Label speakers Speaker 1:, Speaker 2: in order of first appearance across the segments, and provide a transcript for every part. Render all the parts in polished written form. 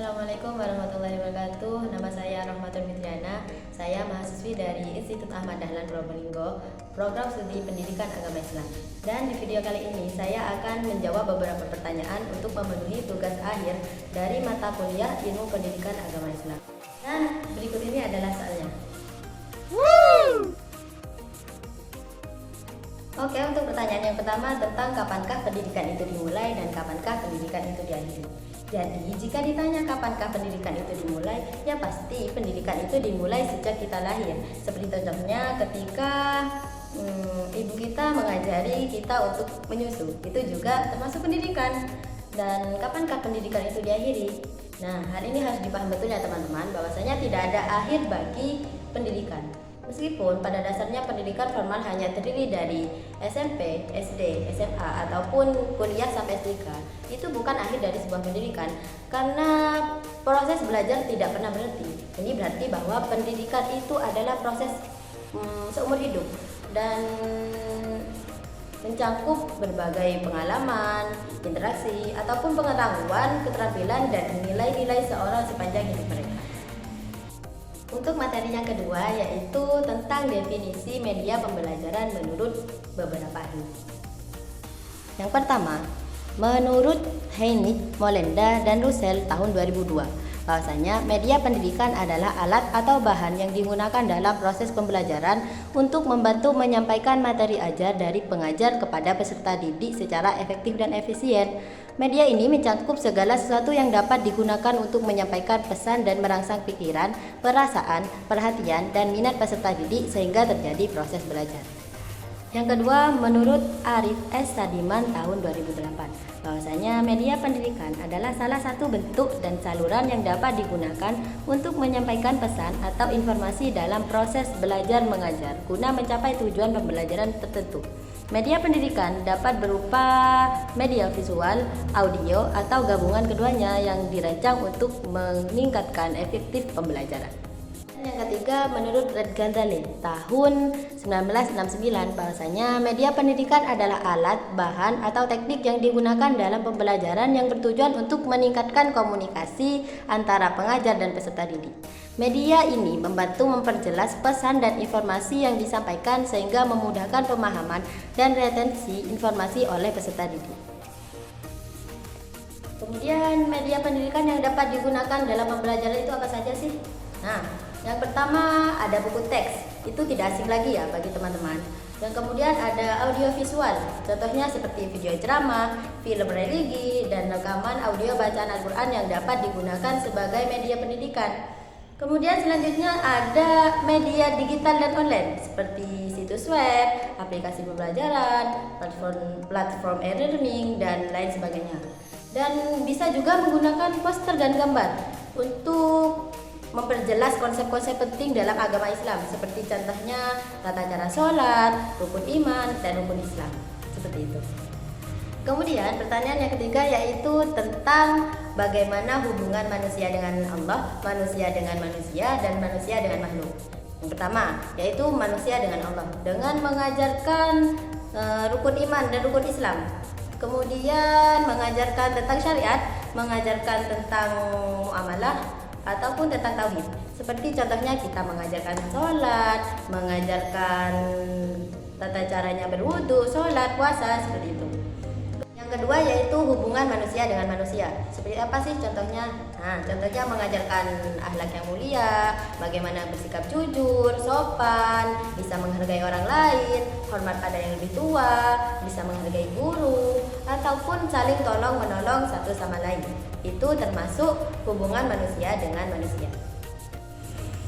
Speaker 1: Assalamualaikum warahmatullahi wabarakatuh. Nama saya Rahmatul Fitriana. Saya mahasiswi dari Institut Ahmad Dahlan Probolinggo, Program Studi Pendidikan Agama Islam. Dan di video kali ini saya akan menjawab beberapa pertanyaan untuk memenuhi tugas akhir dari mata kuliah Ilmu Pendidikan Agama Islam. Dan berikut ini adalah soalnya. Oke, untuk pertanyaan yang pertama tentang kapankah pendidikan itu dimulai dan kapankah pendidikan itu diakhiri. Jadi, jika ditanya kapankah pendidikan itu dimulai, ya pasti pendidikan itu dimulai sejak kita lahir. Seperti contohnya ketika ibu kita mengajari kita untuk menyusu, itu juga termasuk pendidikan. Dan kapankah pendidikan itu diakhiri? Nah, hal ini harus dipahami betul ya teman-teman, bahwasanya tidak ada akhir bagi pendidikan. Meskipun pada dasarnya pendidikan formal hanya terdiri dari SMP, SD, SMA, ataupun kuliah sampai S3, itu bukan akhir dari sebuah pendidikan, karena proses belajar tidak pernah berhenti. Ini berarti bahwa pendidikan itu adalah proses seumur hidup dan mencakup berbagai pengalaman, interaksi, ataupun pengetahuan, keterampilan, dan nilai-nilai seorang sepanjang hidup mereka. Untuk materi yang kedua yaitu tentang definisi media pembelajaran menurut beberapa ahli. Yang pertama, menurut Heinrich, Mollenda, dan Russell tahun 2002, bahwasanya media pendidikan adalah alat atau bahan yang digunakan dalam proses pembelajaran untuk membantu menyampaikan materi ajar dari pengajar kepada peserta didik secara efektif dan efisien. Media ini mencakup segala sesuatu yang dapat digunakan untuk menyampaikan pesan dan merangsang pikiran, perasaan, perhatian, dan minat peserta didik sehingga terjadi proses belajar. Yang kedua, menurut Arif S. Sadiman tahun 2008, bahwasanya media pendidikan adalah salah satu bentuk dan saluran yang dapat digunakan untuk menyampaikan pesan atau informasi dalam proses belajar mengajar guna mencapai tujuan pembelajaran tertentu. Media pendidikan dapat berupa media visual, audio, atau gabungan keduanya yang dirancang untuk meningkatkan efektif pembelajaran. Yang ketiga, menurut Red Ghazali tahun 1969, bahwasanya media pendidikan adalah alat, bahan, atau teknik yang digunakan dalam pembelajaran yang bertujuan untuk meningkatkan komunikasi antara pengajar dan peserta didik. Media ini membantu memperjelas pesan dan informasi yang disampaikan sehingga memudahkan pemahaman dan retensi informasi oleh peserta didik. Kemudian media pendidikan yang dapat digunakan dalam pembelajaran itu apa saja sih? Nah, yang pertama ada buku teks, itu tidak asing lagi ya bagi teman-teman. Yang kemudian ada audio visual, contohnya seperti video ceramah, film religi, dan rekaman audio bacaan Al-Quran yang dapat digunakan sebagai media pendidikan. Kemudian selanjutnya ada media digital dan online seperti situs web, aplikasi pembelajaran, platform e-learning, dan lain sebagainya. Dan bisa juga menggunakan poster dan gambar untuk memperjelas konsep-konsep penting dalam agama Islam, seperti contohnya tata cara sholat, rukun iman, dan rukun Islam, seperti itu. Kemudian pertanyaan yang ketiga yaitu tentang bagaimana hubungan manusia dengan Allah, manusia dengan manusia, dan manusia dengan makhluk. Yang pertama yaitu manusia dengan Allah dengan mengajarkan rukun iman dan rukun Islam. Kemudian mengajarkan tentang syariat, mengajarkan tentang muamalah, ataupun tentang tauhid. Seperti contohnya kita mengajarkan sholat, mengajarkan tata caranya berwudu, sholat, puasa, seperti itu. Yang kedua yaitu hubungan manusia dengan manusia. Seperti apa sih contohnya? Nah, contohnya mengajarkan akhlak yang mulia, bagaimana bersikap jujur, sopan, bisa menghargai orang lain, hormat pada yang lebih tua, bisa menghargai guru, ataupun saling tolong menolong satu sama lain. Itu termasuk hubungan manusia dengan manusia.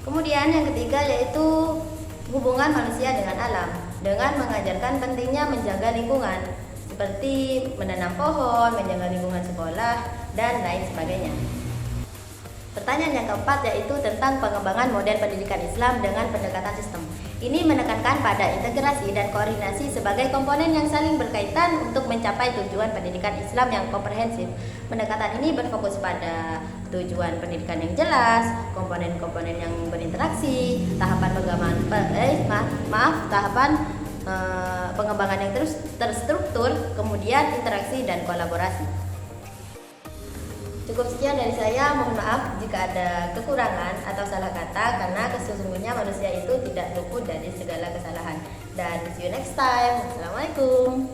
Speaker 1: Kemudian yang ketiga yaitu hubungan manusia dengan alam, dengan mengajarkan pentingnya menjaga lingkungan, seperti menanam pohon, menjaga lingkungan sekolah, dan lain sebagainya. Pertanyaan yang keempat yaitu tentang pengembangan model pendidikan Islam dengan pendekatan sistem. Ini menekankan pada integrasi dan koordinasi sebagai komponen yang saling berkaitan untuk mencapai tujuan pendidikan Islam yang komprehensif. Pendekatan ini berfokus pada tujuan pendidikan yang jelas, komponen-komponen yang berinteraksi, tahapan pengembangan yang terstruktur, kemudian interaksi dan kolaborasi. Cukup sekian dari saya, mohon maaf jika ada kekurangan atau salah kata, karena sesungguhnya manusia itu tidak luput dari segala kesalahan. Dan see you next time. Assalamualaikum.